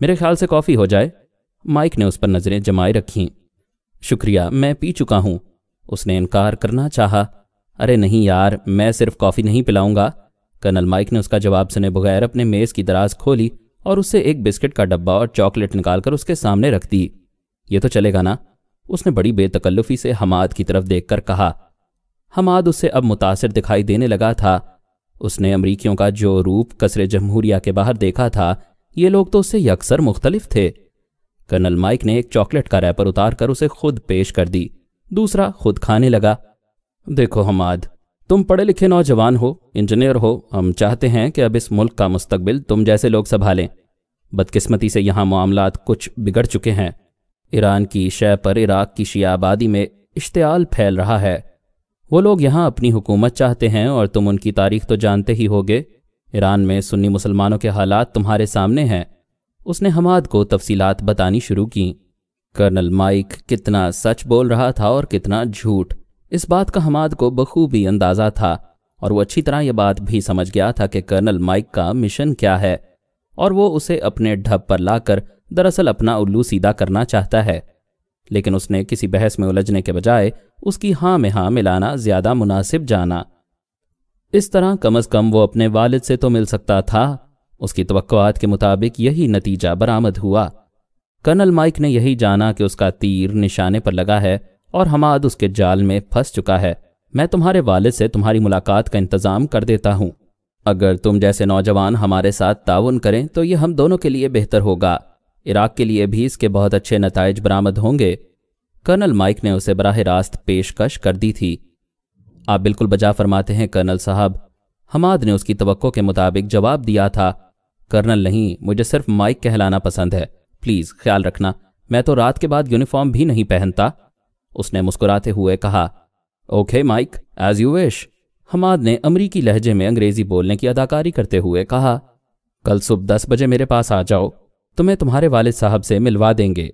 میرے خیال سے کافی ہو جائے۔ مائک نے اس پر نظریں جمائے رکھیں۔ شکریہ، میں پی چکا ہوں۔ اس نے انکار کرنا چاہا۔ ارے نہیں یار، میں صرف کافی نہیں پلاؤں گا۔ کرنل مائک نے اس کا جواب سنے بغیر اپنے میز کی دراز کھولی اور اس سے ایک بسکٹ کا ڈبہ اور چاکلیٹ نکال کر اس کے سامنے رکھ دی۔ یہ تو چلے گا نا؟ اس نے بڑی بے تکلفی سے حماد کی طرف دیکھ کر کہا۔ حماد اس سے اب متاثر دکھائی دینے لگا تھا۔ اس نے امریکیوں کا جو روپ قصر جمہوریہ کے باہر دیکھا تھا، یہ لوگ تو اس سے یکسر مختلف تھے۔ کرنل مائک نے ایک چاکلیٹ کا ریپر اتار کر اسے خود پیش کر دی، دوسرا خود کھانے لگا۔ دیکھو حماد، تم پڑھے لکھے نوجوان ہو، انجینئر ہو، ہم چاہتے ہیں کہ اب اس ملک کا مستقبل تم جیسے لوگ سنبھالیں۔ بدقسمتی سے یہاں معاملات کچھ بگڑ چکے ہیں۔ ایران کی شے پر عراق کی شیعہ آبادی میں اشتعال پھیل رہا ہے۔ وہ لوگ یہاں اپنی حکومت چاہتے ہیں اور تم ان کی تاریخ تو جانتے ہی ہوگے۔ ایران میں سنی مسلمانوں کے حالات تمہارے سامنے ہیں۔ اس نے حماد کو تفصیلات بتانی شروع کیں۔ کرنل مائک کتنا سچ بول رہا تھا اور کتنا جھوٹ، اس بات کا حماد کو بخوبی اندازہ تھا، اور وہ اچھی طرح یہ بات بھی سمجھ گیا تھا کہ کرنل مائک کا مشن کیا ہے، اور وہ اسے اپنے ڈھب پر لا کر دراصل اپنا الو سیدھا کرنا چاہتا ہے۔ لیکن اس نے کسی بحث میں الجھنے کے بجائے اس کی ہاں میں ہاں ملانا زیادہ مناسب جانا۔ اس طرح کم از کم وہ اپنے والد سے تو مل سکتا تھا۔ اس کی توقعات کے مطابق یہی نتیجہ برآمد ہوا۔ کرنل مائک نے یہی جانا کہ اس کا تیر نشانے پر لگا ہے اور حماد اس کے جال میں پھنس چکا ہے۔ میں تمہارے والد سے تمہاری ملاقات کا انتظام کر دیتا ہوں۔ اگر تم جیسے نوجوان ہمارے ساتھ تعاون کریں تو یہ ہم دونوں کے لیے بہتر ہوگا۔ عراق کے لیے بھی اس کے بہت اچھے نتائج برآمد ہوں گے۔ کرنل مائک نے اسے براہ راست پیشکش کر دی تھی۔ آپ بالکل بجا فرماتے ہیں کرنل صاحب، حماد نے اس کی توقع کے مطابق جواب دیا تھا۔ کرنل نہیں، مجھے صرف مائک کہلانا پسند ہے۔ پلیز خیال رکھنا، میں تو رات کے بعد یونیفارم بھی نہیں پہنتا۔ اس نے مسکراتے ہوئے کہا۔ Okay mic, as you wish, Hammad نے امریکی لہجے میں انگریزی بولنے کی اداکاری کرتے ہوئے کہا۔ کل صبح 10 بجے میرے پاس آ جاؤ، تمہیں تمہارے والد صاحب سے ملوا دیں گے،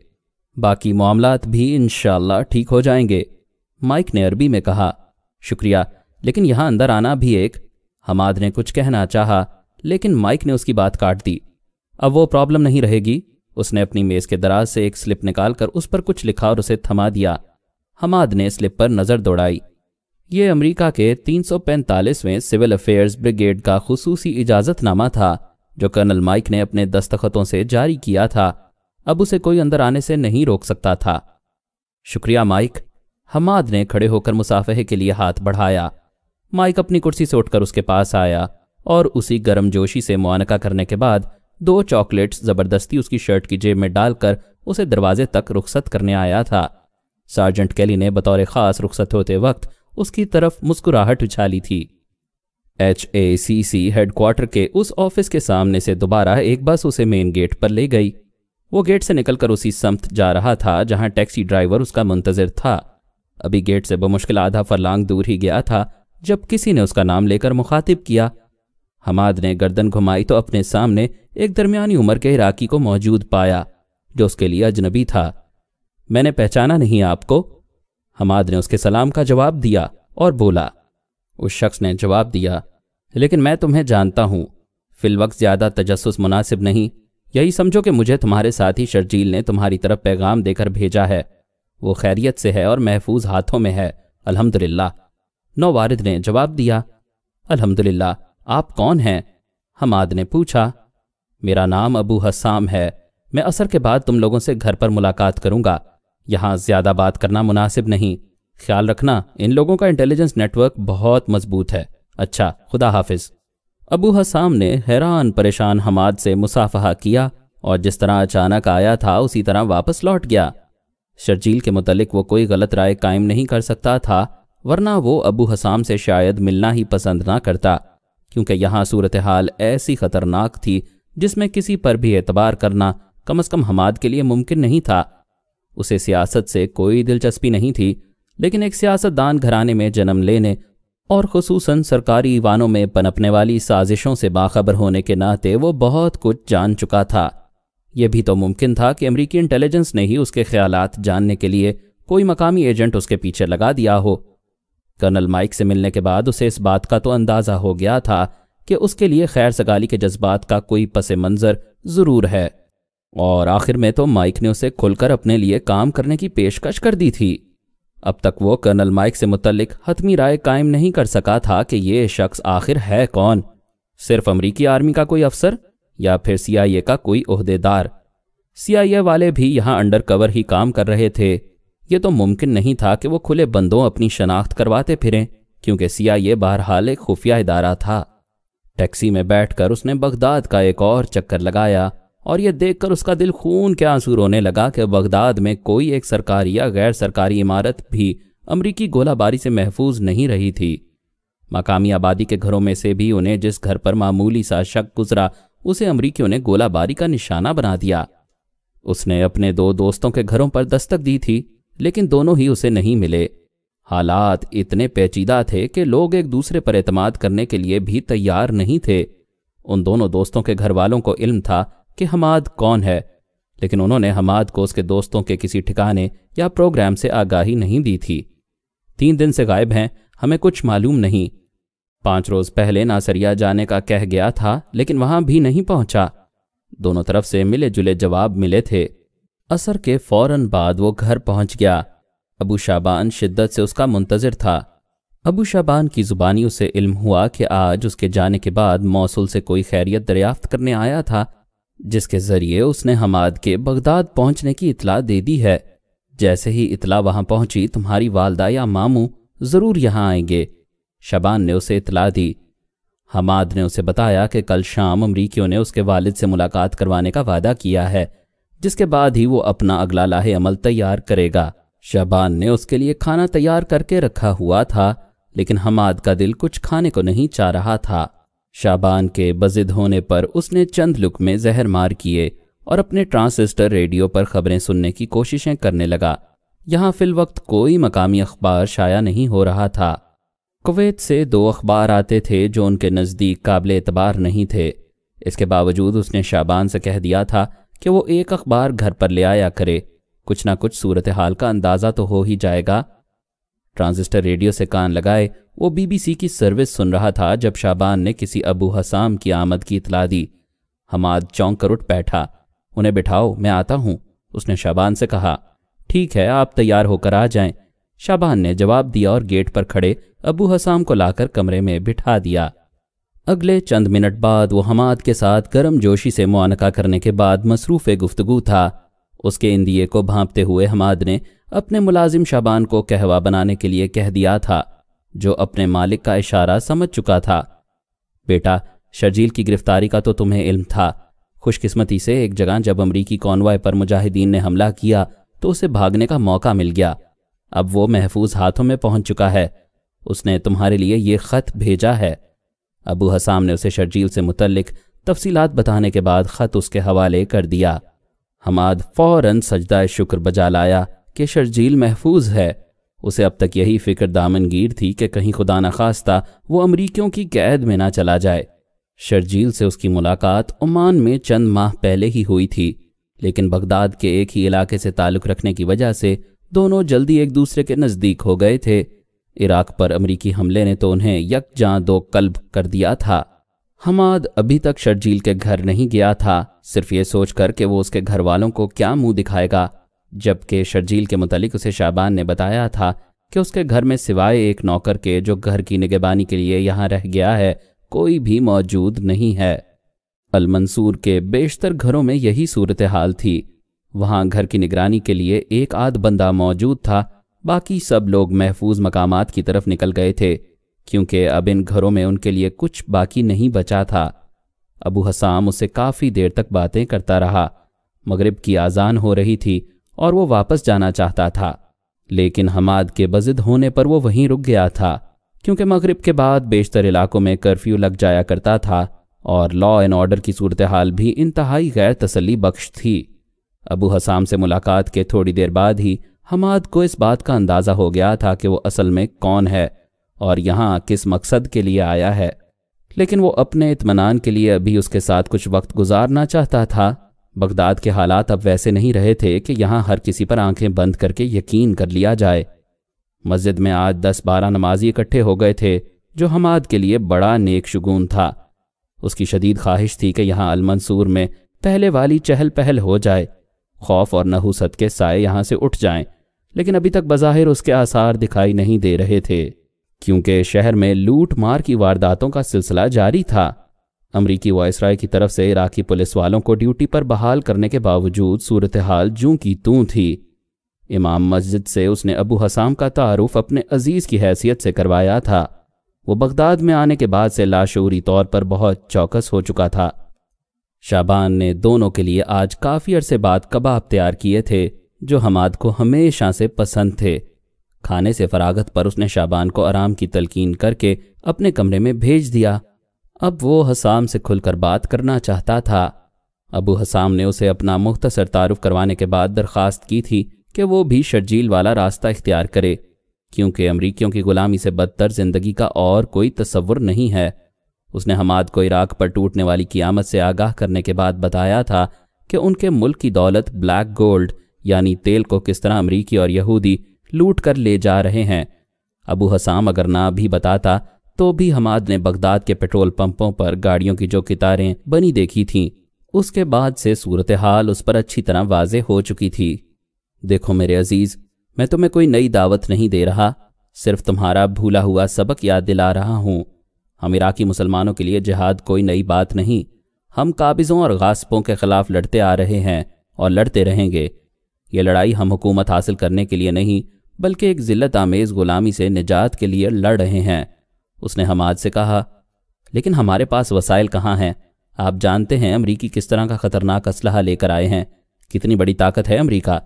باقی معاملات بھی انشاءاللہ ٹھیک ہو جائیں گے۔ مائک نے عربی میں کہا۔ شکریہ، لیکن یہاں اندر آنا بھی ایک۔ حماد نے کچھ کہنا چاہا لیکن مائک نے اس کی بات کاٹ دی۔ اب وہ پرابلم نہیں رہے گی۔ اس نے اپنی میز کے دراز سے ایک سلپ نکال کر اس پر کچھ لکھا اور اسے تھما دیا۔ حماد نے سلپ پر نظر دوڑائی۔ یہ امریکہ کے 345ویں سول افیئرز بریگیڈ کا خصوصی اجازت نامہ تھا جو کرنل مائک نے اپنے دستخطوں سے جاری کیا تھا۔ اب اسے کوئی اندر آنے سے نہیں روک سکتا تھا۔ شکریہ مائک۔ حماد نے کھڑے ہو کر مصافحے کے لیے ہاتھ بڑھایا۔ مائک اپنی کرسی سے اٹھ کر اس کے پاس آیا اور اسی گرم جوشی سے معانقہ کرنے کے بعد 2 چاکلیٹس زبردستی اس کی شرٹ کی جیب میں ڈال کر اسے دروازے تک رخصت کرنے آیا تھا۔ سارجنٹ کیلی نے بطور خاص رخصت ہوتے وقت اس کی طرف مسکراہٹ اچھالی تھی۔ HACC ہیڈ کوارٹر کے اس آفس کے سامنے سے دوبارہ ایک بس اسے مین گیٹ پر لے گئی۔ وہ گیٹ سے نکل کر اسی سمت جا رہا تھا جہاں ٹیکسی ڈرائیور اس کا منتظر تھا۔ ابھی گیٹ سے بمشکل آدھا فرلانگ دور ہی گیا تھا جب کسی نے اس کا نام لے کر مخاطب کیا۔ حماد نے گردن گھمائی تو اپنے سامنے ایک درمیانی عمر کے عراقی کو موجود پایا جو اس کے لیے اجنبی تھا۔ میں نے پہچانا نہیں آپ کو؟ حماد نے اس کے سلام کا جواب دیا اور بولا۔ اس شخص نے جواب دیا، لیکن میں تمہیں جانتا ہوں، فی الوقت زیادہ تجسس مناسب نہیں۔ یہی سمجھو کہ مجھے تمہارے ساتھی شرجیل نے تمہاری طرف پیغام دے کر بھیجا ہے۔ وہ خیریت سے ہے اور محفوظ ہاتھوں میں ہے، الحمدللہ۔ نووارد نے جواب دیا۔ الحمدللہ، آپ کون ہیں؟ حماد نے پوچھا۔ میرا نام ابو حسام ہے۔ میں عصر کے بعد تم لوگوں سے گھر پر ملاقات کروں گا۔ یہاں زیادہ بات کرنا مناسب نہیں۔ خیال رکھنا، ان لوگوں کا انٹیلیجنس نیٹ ورک بہت مضبوط ہے۔ اچھا، خدا حافظ۔ ابو حسام نے حیران پریشان حماد سے مصافحہ کیا اور جس طرح اچانک آیا تھا اسی طرح واپس لوٹ گیا۔ شرجیل کے متعلق وہ کوئی غلط رائے قائم نہیں کر سکتا تھا، ورنہ وہ ابو حسام سے شاید ملنا ہی پسند نہ کرتا، کیونکہ یہاں صورتحال ایسی خطرناک تھی جس میں کسی پر بھی اعتبار کرنا کم از کم حماد کے لیے ممکن نہیں تھا۔ اسے سیاست سے کوئی دلچسپی نہیں تھی، لیکن ایک سیاست دان گھرانے میں جنم لینے اور خصوصاً سرکاری ایوانوں میں پنپنے والی سازشوں سے باخبر ہونے کے ناطے وہ بہت کچھ جان چکا تھا۔ یہ بھی تو ممکن تھا کہ امریکی انٹیلیجنس نے ہی اس کے خیالات جاننے کے لیے کوئی مقامی ایجنٹ اس کے پیچھے لگا دیا ہو۔ کرنل مائک سے ملنے کے بعد اسے اس بات کا تو اندازہ ہو گیا تھا کہ اس کے لیے خیر سگالی کے جذبات کا کوئی پس منظر ضرور ہے۔ اور آخر میں تو مائک نے اسے کھل کر اپنے لیے کام کرنے کی پیشکش کر دی تھی۔ اب تک وہ کرنل مائک سے متعلق حتمی رائے قائم نہیں کر سکا تھا کہ یہ شخص آخر ہے کون، صرف امریکی آرمی کا کوئی افسر یا پھر CIA کا کوئی عہدیدار۔ CIA والے بھی یہاں انڈر کور ہی کام کر رہے تھے۔ یہ تو ممکن نہیں تھا کہ وہ کھلے بندوں اپنی شناخت کرواتے پھریں، کیونکہ CIA بہرحال ایک خفیہ ادارہ تھا۔ ٹیکسی میں بیٹھ کر اس نے بغداد کا ایک اور چکر لگایا، اور یہ دیکھ کر اس کا دل خون کے آنسو رونے لگا کہ بغداد میں کوئی ایک سرکاری یا غیر سرکاری عمارت بھی امریکی گولہ باری سے محفوظ نہیں رہی تھی۔ مقامی آبادی کے گھروں میں سے بھی انہیں جس گھر پر معمولی سا شک گزرا، اسے امریکیوں نے گولہ باری کا نشانہ بنا دیا۔ اس نے اپنے 2 دوستوں کے گھروں پر دستک دی تھی، لیکن دونوں ہی اسے نہیں ملے۔ حالات اتنے پیچیدہ تھے کہ لوگ ایک دوسرے پر اعتماد کرنے کے لیے بھی تیار نہیں تھے۔ ان دونوں دوستوں کے گھر والوں کو علم تھا کہ حماد کون ہے، لیکن انہوں نے حماد کو اس کے دوستوں کے کسی ٹھکانے یا پروگرام سے آگاہی نہیں دی تھی۔ 3 دن سے غائب ہیں، ہمیں کچھ معلوم نہیں۔ 5 روز پہلے ناصریا جانے کا کہہ گیا تھا، لیکن وہاں بھی نہیں پہنچا۔ دونوں طرف سے ملے جلے جواب ملے تھے۔ عصر کے فوراً بعد وہ گھر پہنچ گیا۔ ابو شعبان شدت سے اس کا منتظر تھا۔ ابو شعبان کی زبانی اسے علم ہوا کہ آج اس کے جانے کے بعد موصل سے کوئی خیریت دریافت کرنے آیا تھا، جس کے ذریعے اس نے حماد کے بغداد پہنچنے کی اطلاع دے دی ہے۔ جیسے ہی اطلاع وہاں پہنچی، تمہاری والدہ یا ماموں ضرور یہاں آئیں گے، شعبان نے اسے اطلاع دی۔ حماد نے اسے بتایا کہ کل شام امریکیوں نے اس کے والد سے ملاقات کروانے کا وعدہ کیا ہے، جس کے بعد ہی وہ اپنا اگلا لاہ عمل تیار کرے گا۔ شعبان نے اس کے لیے کھانا تیار کر کے رکھا ہوا تھا، لیکن حماد کا دل کچھ کھانے کو نہیں چاہ رہا تھا۔ شعبان کے بضد ہونے پر اس نے چند لک میں زہر مار کیے اور اپنے ٹرانسسٹر ریڈیو پر خبریں سننے کی کوششیں کرنے لگا۔ یہاں فی الوقت کوئی مقامی اخبار شائع نہیں ہو رہا تھا۔ کویت سے 2 اخبار آتے تھے جو ان کے نزدیک قابل اعتبار نہیں تھے۔ اس کے باوجود اس نے شعبان سے کہہ دیا تھا کہ وہ ایک اخبار گھر پر لے آیا کرے، کچھ نہ کچھ صورتحال کا اندازہ تو ہو ہی جائے گا۔ ٹرانزسٹر ریڈیو سے کان لگائے وہ BBC کی سروس سن رہا تھا جب شعبان نے کسی ابو حسام کی آمد کی اطلاع دی۔ حماد چونک کر اٹھ بیٹھا۔ انہیں بٹھاؤ، میں آتا ہوں، اس نے شعبان سے کہا۔ ٹھیک ہے، آپ تیار ہو کر آ جائیں، شعبان نے جواب دیا اور گیٹ پر کھڑے ابو حسام کو لا کر کمرے میں بٹھا دیا۔ اگلے چند منٹ بعد وہ حماد کے ساتھ گرم جوشی سے معانقہ کرنے کے بعد مصروف گفتگو تھا۔ اس کے اندیے کو بھانپتے ہوئے حماد نے اپنے ملازم شعبان کو قہوہ بنانے کے لیے کہہ دیا تھا، جو اپنے مالک کا اشارہ سمجھ چکا تھا۔ بیٹا، شرجیل کی گرفتاری کا تو تمہیں علم تھا۔ خوش قسمتی سے ایک جگہ جب امریکی کانوائے پر مجاہدین نے حملہ کیا تو اسے بھاگنے کا موقع مل گیا۔ اب وہ محفوظ ہاتھوں میں پہنچ چکا ہے۔ اس نے تمہارے لیے یہ خط بھیجا ہے۔ ابو حسام نے اسے شرجیل سے متعلق تفصیلات بتانے کے بعد خط اس کے حوالے کر دیا۔ حماد فوراً سجدہ شکر بجا لایا کہ شرجیل محفوظ ہے۔ اسے اب تک یہی فکر دامنگیر تھی کہ کہیں خدا نخواستہ وہ امریکیوں کی قید میں نہ چلا جائے۔ شرجیل سے اس کی ملاقات عمان میں چند ماہ پہلے ہی ہوئی تھی، لیکن بغداد کے ایک ہی علاقے سے تعلق رکھنے کی وجہ سے دونوں جلدی ایک دوسرے کے نزدیک ہو گئے تھے۔ عراق پر امریکی حملے نے تو انہیں یکجاں دو قلب کر دیا تھا۔ حماد ابھی تک شرجیل کے گھر نہیں گیا تھا، صرف یہ سوچ کر کہ وہ اس کے گھر والوں کو کیا منہ دکھائے گا، جبکہ شرجیل کے متعلق اسے شعبان نے بتایا تھا کہ اس کے گھر میں سوائے ایک نوکر کے جو گھر کی نگہبانی کے لیے یہاں رہ گیا ہے کوئی بھی موجود نہیں ہے۔ المنصور کے بیشتر گھروں میں یہی صورتحال تھی۔ وہاں گھر کی نگرانی کے لیے ایک آدھ بندہ موجود تھا، باقی سب لوگ محفوظ مقامات کی طرف نکل گئے تھے، کیونکہ اب ان گھروں میں ان کے لیے کچھ باقی نہیں بچا تھا۔ ابو حسام اسے کافی دیر تک باتیں کرتا رہا۔ مغرب کی اذان ہو رہی تھی اور وہ واپس جانا چاہتا تھا، لیکن حماد کے بضد ہونے پر وہ وہیں رک گیا تھا، کیونکہ مغرب کے بعد بیشتر علاقوں میں کرفیو لگ جایا کرتا تھا اور لا اینڈ آرڈر کی صورتحال بھی انتہائی غیر تسلی بخش تھی۔ ابو حسام سے ملاقات کے تھوڑی دیر بعد ہی حماد کو اس بات کا اندازہ ہو گیا تھا کہ وہ اصل میں کون ہے اور یہاں کس مقصد کے لیے آیا ہے، لیکن وہ اپنے اطمینان کے لیے ابھی اس کے ساتھ کچھ وقت گزارنا چاہتا تھا۔ بغداد کے حالات اب ویسے نہیں رہے تھے کہ یہاں ہر کسی پر آنکھیں بند کر کے یقین کر لیا جائے۔ مسجد میں آج 10-12 نمازی اکٹھے ہو گئے تھے، جو حماد کے لیے بڑا نیک شگون تھا۔ اس کی شدید خواہش تھی کہ یہاں المنصور میں پہلے والی چہل پہل ہو جائے، خوف اور نحوست کے سائے یہاں سے اٹھ جائیں، لیکن ابھی تک بظاہر اس کے آثار دکھائی نہیں دے رہے تھے، کیونکہ شہر میں لوٹ مار کی وارداتوں کا سلسلہ جاری تھا۔ امریکی وائسرائے کی طرف سے عراقی پولیس والوں کو ڈیوٹی پر بحال کرنے کے باوجود صورتحال جوں کی توں تھی۔ امام مسجد سے اس نے ابو حسام کا تعارف اپنے عزیز کی حیثیت سے کروایا تھا۔ وہ بغداد میں آنے کے بعد سے لاشعوری طور پر بہت چوکس ہو چکا تھا۔ شعبان نے دونوں کے لیے آج کافی عرصے بعد کباب تیار کیے تھے جو حماد کو ہمیشہ سے پسند تھے۔ کھانے سے فراغت پر اس نے شعبان کو آرام کی تلقین کر کے اپنے کمرے میں بھیج دیا۔ اب وہ حسام سے کھل کر بات کرنا چاہتا تھا۔ ابو حسام نے اسے اپنا مختصر تعارف کروانے کے بعد درخواست کی تھی کہ وہ بھی شرجیل والا راستہ اختیار کرے، کیونکہ امریکیوں کی غلامی سے بدتر زندگی کا اور کوئی تصور نہیں ہے۔ اس نے حماد کو عراق پر ٹوٹنے والی قیامت سے آگاہ کرنے کے بعد بتایا تھا کہ ان کے ملک کی دولت بلیک گولڈ یعنی تیل کو کس طرح امریکی اور یہودی لوٹ کر لے جا رہے ہیں۔ ابو حسام اگر نہ بھی بتاتا تو بھی حماد نے بغداد کے پیٹرول پمپوں پر گاڑیوں کی جو قطاریں بنی دیکھی تھیں، اس کے بعد سے صورتحال اس پر اچھی طرح واضح ہو چکی تھی۔ دیکھو میرے عزیز، میں تمہیں کوئی نئی دعوت نہیں دے رہا، صرف تمہارا بھولا ہوا سبق یاد دلا رہا ہوں۔ ہم عراقی مسلمانوں کے لیے جہاد کوئی نئی بات نہیں، ہم قابضوں اور غاصبوں کے خلاف لڑتے آ رہے ہیں اور لڑتے رہیں گے۔ یہ لڑائی ہم حکومت حاصل کرنے کے لیے نہیں بلکہ ایک ذلت آمیز غلامی سے نجات کے لیے لڑ رہے ہیں۔ اس نے حماد سے کہا، لیکن ہمارے پاس وسائل کہاں ہیں؟ آپ جانتے ہیں امریکی کس طرح کا خطرناک اسلحہ لے کر آئے ہیں، کتنی بڑی طاقت ہے امریکہ۔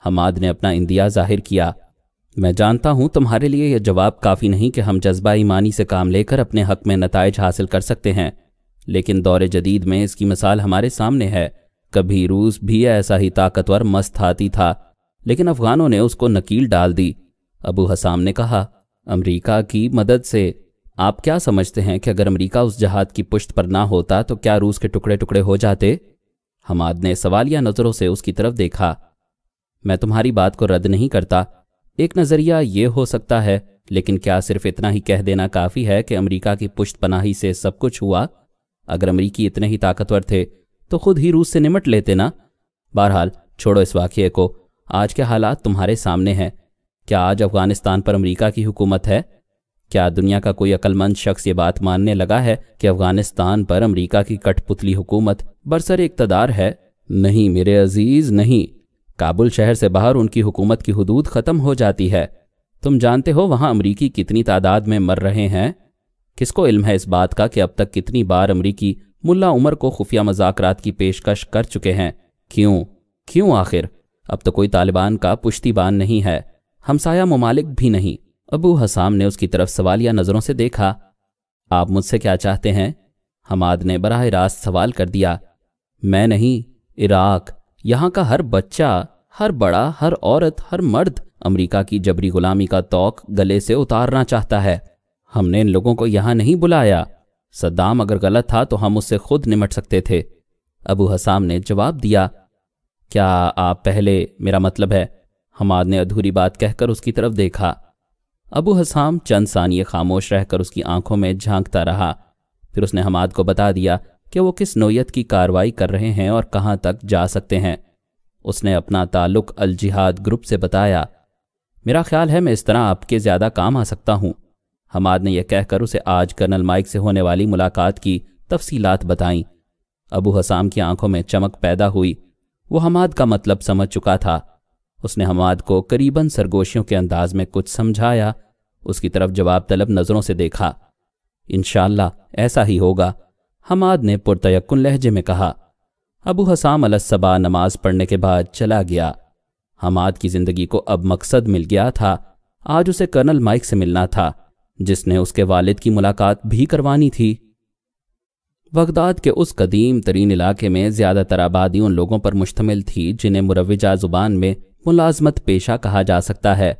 حماد نے اپنا اندیہ ظاہر کیا۔ میں جانتا ہوں تمہارے لیے یہ جواب کافی نہیں کہ ہم جذبہ ایمانی سے کام لے کر اپنے حق میں نتائج حاصل کر سکتے ہیں، لیکن دور جدید میں اس کی مثال ہمارے سامنے ہے۔ کبھی روس بھی ایسا ہی طاقتور مست ہاتھی تھا، لیکن افغانوں نے اس کو نکیل ڈال دی۔ ابو حسام نے کہا، امریکہ کی مدد سے؟ آپ کیا سمجھتے ہیں کہ اگر امریکہ اس جہاد کی پشت پر نہ ہوتا تو کیا روس کے ٹکڑے ٹکڑے ہو جاتے؟ حماد نے سوالیہ نظروں سے اس کی طرف دیکھا۔ میں تمہاری بات کو رد نہیں کرتا، ایک نظریہ یہ ہو سکتا ہے، لیکن کیا صرف اتنا ہی کہہ دینا کافی ہے کہ امریکہ کی پشت پناہی سے سب کچھ ہوا؟ اگر امریکی اتنے ہی طاقتور تھے تو خود ہی روس سے نمٹ لیتے نا۔ بہرحال چھوڑو اس واقعے کو، آج کے حالات تمہارے سامنے ہیں۔ کیا آج افغانستان پر امریکہ کی حکومت ہے؟ کیا دنیا کا کوئی عقل مند شخص یہ بات ماننے لگا ہے کہ افغانستان پر امریکہ کی کٹ پتلی حکومت برسر اقتدار ہے؟ نہیں میرے عزیز، نہیں۔ کابل شہر سے باہر ان کی حکومت کی حدود ختم ہو جاتی ہے۔ تم جانتے ہو وہاں امریکی کتنی تعداد میں مر رہے ہیں؟ کس کو علم ہے اس بات کا کہ اب تک کتنی بار امریکی ملا عمر کو خفیہ مذاکرات کی پیشکش کر چکے ہیں؟ کیوں آخر؟ اب تو کوئی طالبان کا پشتی بان نہیں ہے، ہمسایہ ممالک بھی نہیں۔ ابو حسام نے اس کی طرف سوالیہ نظروں سے دیکھا۔ آپ مجھ سے کیا چاہتے ہیں؟ حماد نے براہ راست سوال کر دیا۔ میں نہیں، عراق، یہاں کا ہر بچہ، ہر بڑا، ہر عورت، ہر مرد امریکہ کی جبری غلامی کا طوق گلے سے اتارنا چاہتا ہے۔ ہم نے ان لوگوں کو یہاں نہیں بلایا۔ صدام اگر غلط تھا تو ہم اس سے خود نمٹ سکتے تھے۔ ابو حسام نے جواب دیا۔ کیا آپ پہلے، میرا مطلب ہے، حماد نے ادھوری بات کہہ کر اس کی طرف دیکھا۔ ابو حسام چند ثانیے خاموش رہ کر اس کی آنکھوں میں جھانکتا رہا، پھر اس نے حماد کو بتا دیا کہ وہ کس نوعیت کی کارروائی کر رہے ہیں اور کہاں تک جا سکتے ہیں۔ اس نے اپنا تعلق الجہاد گروپ سے بتایا۔ میرا خیال ہے میں اس طرح آپ کے زیادہ کام آ سکتا ہوں۔ حماد نے یہ کہہ کر اسے آج کرنل مائک سے ہونے والی ملاقات کی تفصیلات بتائیں۔ ابو حسام کی آنکھوں میں چمک پیدا ہوئی، وہ حماد کا مطلب سمجھ چکا تھا۔ اس نے حماد کو قریباً سرگوشیوں کے انداز میں کچھ سمجھایا، اس کی طرف جواب طلب نظروں سے دیکھا۔ انشاءاللہ ایسا ہی ہوگا، حماد نے پرتیقن لہجے میں کہا۔ ابو حسام علیہ الصبح نماز پڑھنے کے بعد چلا گیا۔ حماد کی زندگی کو اب مقصد مل گیا تھا۔ آج اسے کرنل مائک سے ملنا تھا، جس نے اس کے والد کی ملاقات بھی کروانی تھی۔ بغداد کے اس قدیم ترین علاقے میں زیادہ تر آبادی ان لوگوں پر مشتمل تھی جنہیں مروجہ زبان میں ملازمت پیشہ کہا جا سکتا ہے۔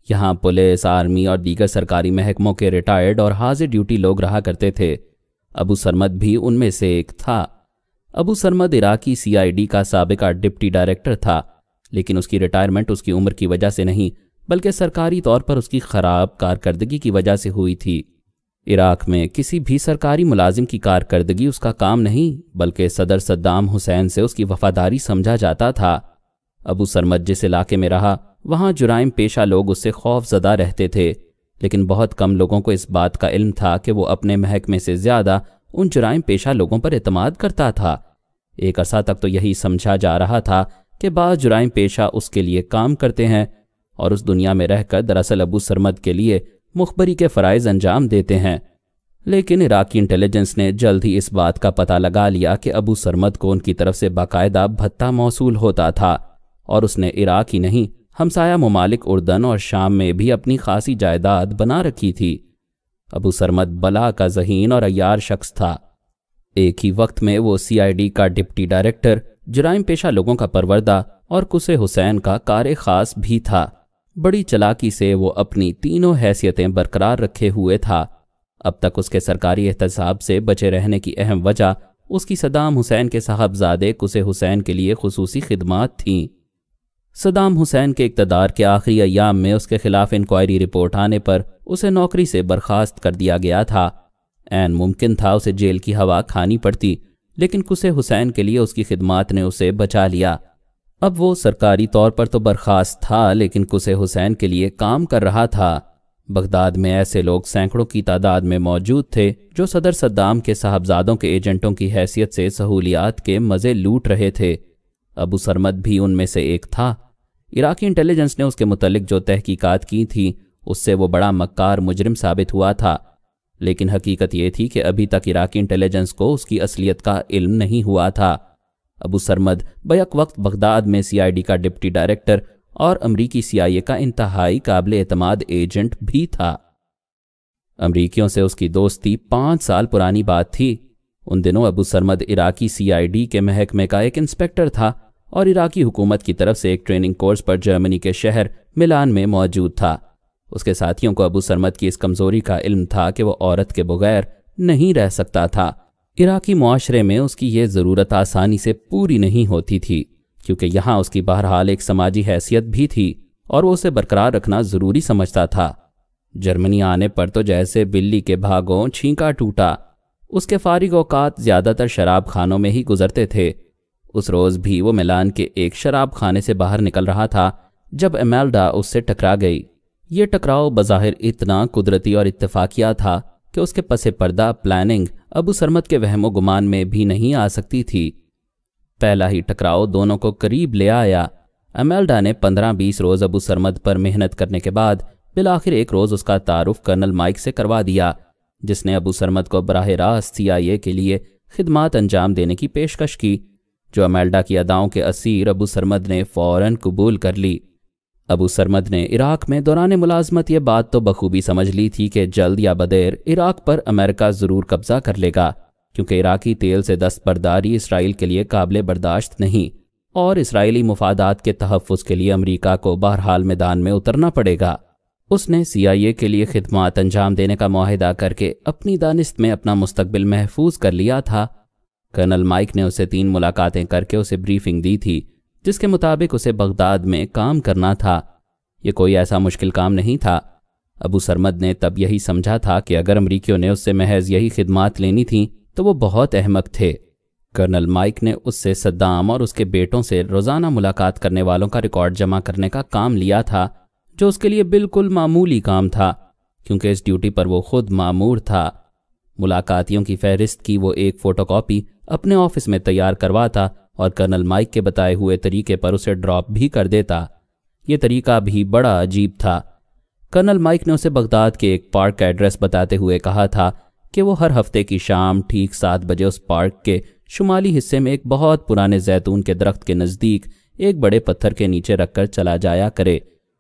یہاں پولیس، آرمی اور دیگر سرکاری محکموں کے ریٹائرڈ اور حاضر ڈیوٹی لوگ رہا کرتے تھے۔ ابو سرمد بھی ان میں سے ایک تھا۔ ابو سرمد عراقی CID کا سابقہ ڈپٹی ڈائریکٹر تھا، لیکن اس کی ریٹائرمنٹ اس کی عمر کی وجہ سے نہیں بلکہ سرکاری طور پر اس کی خراب کارکردگی کی وجہ سے ہوئی تھی۔ عراق میں کسی بھی سرکاری ملازم کی کارکردگی اس کا کام نہیں بلکہ صدر صدام حسین سے اس کی وفاداری سمجھا جاتا تھا۔ ابو سرمد جس علاقے میں رہا وہاں جرائم پیشہ لوگ اس سے خوف زدہ رہتے تھے، لیکن بہت کم لوگوں کو اس بات کا علم تھا کہ وہ اپنے محکمے سے زیادہ ان جرائم پیشہ لوگوں پر اعتماد کرتا تھا۔ ایک عرصہ تک تو یہی سمجھا جا رہا تھا کہ بعض جرائم پیشہ اس کے لیے کام کرتے ہیں اور اس دنیا میں رہ کر دراصل ابو سرمد کے لیے مخبری کے فرائض انجام دیتے ہیں، لیکن عراقی انٹیلیجنس نے جلد ہی اس بات کا پتہ لگا لیا کہ ابو سرمد کو ان کی طرف سے باقاعدہ بھتہ موصول ہوتا تھا اور اس نے عراق ہی نہیں ہمسایہ ممالک اردن اور شام میں بھی اپنی خاصی جائیداد بنا رکھی تھی۔ ابو سرمد بلا کا ذہین اور عیار شخص تھا۔ ایک ہی وقت میں وہ CID کا ڈپٹی ڈائریکٹر، جرائم پیشہ لوگوں کا پروردہ اور قصے حسین کا کار خاص بھی تھا۔ بڑی چلاکی سے وہ اپنی تینوں حیثیتیں برقرار رکھے ہوئے تھا۔ اب تک اس کے سرکاری احتساب سے بچے رہنے کی اہم وجہ اس کی صدام حسین کے صاحبزادے قصے حسین کے لیے خصوصی خدمات تھیں۔ صدام حسین کے اقتدار کے آخری ایام میں اس کے خلاف انکوائری رپورٹ آنے پر اسے نوکری سے برخاست کر دیا گیا تھا۔ عین ممکن تھا اسے جیل کی ہوا کھانی پڑتی، لیکن قصے حسین کے لیے اس کی خدمات نے اسے بچا لیا۔ اب وہ سرکاری طور پر تو برخاست تھا لیکن قصے حسین کے لیے کام کر رہا تھا۔ بغداد میں ایسے لوگ سینکڑوں کی تعداد میں موجود تھے جو صدر صدام کے صاحبزادوں کے ایجنٹوں کی حیثیت سے سہولیات کے مزے لوٹ رہے تھے۔ ابو سرمد بھی ان میں سے ایک تھا۔ عراقی انٹیلیجنس نے اس کے متعلق جو تحقیقات کی تھی اس سے وہ بڑا مکار مجرم ثابت ہوا تھا، لیکن حقیقت یہ تھی کہ ابھی تک عراقی انٹیلیجنس کو اس کی اصلیت کا علم نہیں ہوا تھا۔ ابو سرمد بیک وقت بغداد میں CID کا ڈپٹی ڈائریکٹر اور امریکی CIA کا انتہائی قابل اعتماد ایجنٹ بھی تھا۔ امریکیوں سے اس کی دوستی 5 سال پرانی بات تھی۔ ان دنوں ابو سرمد عراقی CID کے محکمے کا ایک انسپیکٹر تھا اور عراقی حکومت کی طرف سے ایک ٹریننگ کورس پر جرمنی کے شہر ملان میں موجود تھا۔ اس کے ساتھیوں کو ابو سرمد کی اس کمزوری کا علم تھا کہ وہ عورت کے بغیر نہیں رہ سکتا تھا۔ عراقی معاشرے میں اس کی یہ ضرورت آسانی سے پوری نہیں ہوتی تھی کیونکہ یہاں اس کی بہرحال ایک سماجی حیثیت بھی تھی اور وہ اسے برقرار رکھنا ضروری سمجھتا تھا۔ جرمنی آنے پر تو جیسے بلی کے بھاگوں چھینکا ٹوٹا۔ اس کے فارغ اوقات زیادہ تر شراب خانوں میں ہی گزرتے تھے۔ اس روز بھی وہ ملان کے ایک شراب خانے سے باہر نکل رہا تھا جب امیلڈا اس سے ٹکرا گئی۔ یہ ٹکراؤ بظاہر اتنا قدرتی اور اتفاقیہ تھا کہ اس کے پس پردہ پلاننگ ابو سرمد کے وہم و گمان میں بھی نہیں آ سکتی تھی۔ پہلا ہی ٹکراؤ دونوں کو قریب لے آیا۔ امیلڈا نے 15-20 روز ابو سرمد پر محنت کرنے کے بعد بالآخر ایک روز اس کا تعارف کرنل مائک سے کروا دیا، جس نے ابو سرمد کو براہ راست CIA کے لیے خدمات انجام دینے کی پیشکش کی، جو امیلڈا کی اداؤں کے اسیر ابو سرمد نے فوراً قبول کر لی۔ ابو سرمد نے عراق میں دوران ملازمت یہ بات تو بخوبی سمجھ لی تھی کہ جلد یا بدیر عراق پر امریکہ ضرور قبضہ کر لے گا، کیونکہ عراقی تیل سے دستبرداری اسرائیل کے لیے قابل برداشت نہیں اور اسرائیلی مفادات کے تحفظ کے لیے امریکہ کو بہرحال میدان میں اترنا پڑے گا۔ اس نے CIA کے لیے خدمات انجام دینے کا معاہدہ کر کے اپنی دانست میں اپنا مستقبل محفوظ کر لیا تھا۔ کرنل مائک نے اسے 3 ملاقاتیں کر کے اسے بریفنگ دی تھی جس کے مطابق اسے بغداد میں کام کرنا تھا۔ یہ کوئی ایسا مشکل کام نہیں تھا۔ ابو سرمد نے تب یہی سمجھا تھا کہ اگر امریکیوں نے اس سے محض یہی خدمات لینی تھیں تو وہ بہت احمق تھے۔ کرنل مائک نے اس سے صدام اور اس کے بیٹوں سے روزانہ ملاقات کرنے والوں کا ریکارڈ جمع کرنے کا کام لیا تھا، جو اس کے لیے بالکل معمولی کام تھا کیونکہ اس ڈیوٹی پر وہ خود مامور تھا۔ ملاقاتیوں کی فہرست کی وہ ایک فوٹو کاپی اپنے آفس میں تیار کرواتا اور کرنل مائک کے بتائے ہوئے طریقے پر اسے ڈراپ بھی کر دیتا۔ یہ طریقہ بھی بڑا عجیب تھا۔ کرنل مائک نے اسے بغداد کے ایک پارک کا ایڈریس بتاتے ہوئے کہا تھا کہ وہ ہر ہفتے کی شام ٹھیک 7 بجے اس پارک کے شمالی حصے میں ایک بہت پرانے زیتون کے درخت کے نزدیک ایک بڑے پتھر کے نیچے رکھ کر چلا جایا کرے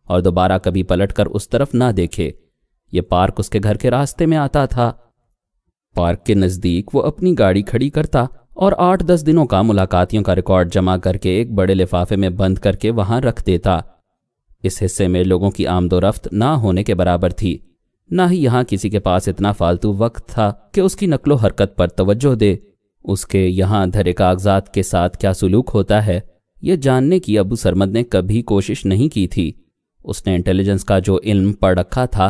اور دوبارہ کبھی پلٹ کر اس طرف نہ دیکھے۔ یہ پارک اس کے گھر کے راستے میں آتا تھا۔ پارک کے نزدیک وہ اپنی گاڑی کھڑی کرتا اور 8-10 دنوں کا ملاقاتیوں کا ریکارڈ جمع کر کے ایک بڑے لفافے میں بند کر کے وہاں رکھ دیتا۔ اس حصے میں لوگوں کی آمد و رفت نہ ہونے کے برابر تھی، نہ ہی یہاں کسی کے پاس اتنا فالتو وقت تھا کہ اس کی نقل و حرکت پر توجہ دے۔ اس کے یہاں دھرے کاغذات کے ساتھ کیا سلوک ہوتا ہے یہ جاننے کی ابو سرمد نے کبھی کوشش نہیں کی تھی۔ اس نے انٹیلیجنس کا جو علم پڑھ رکھا تھا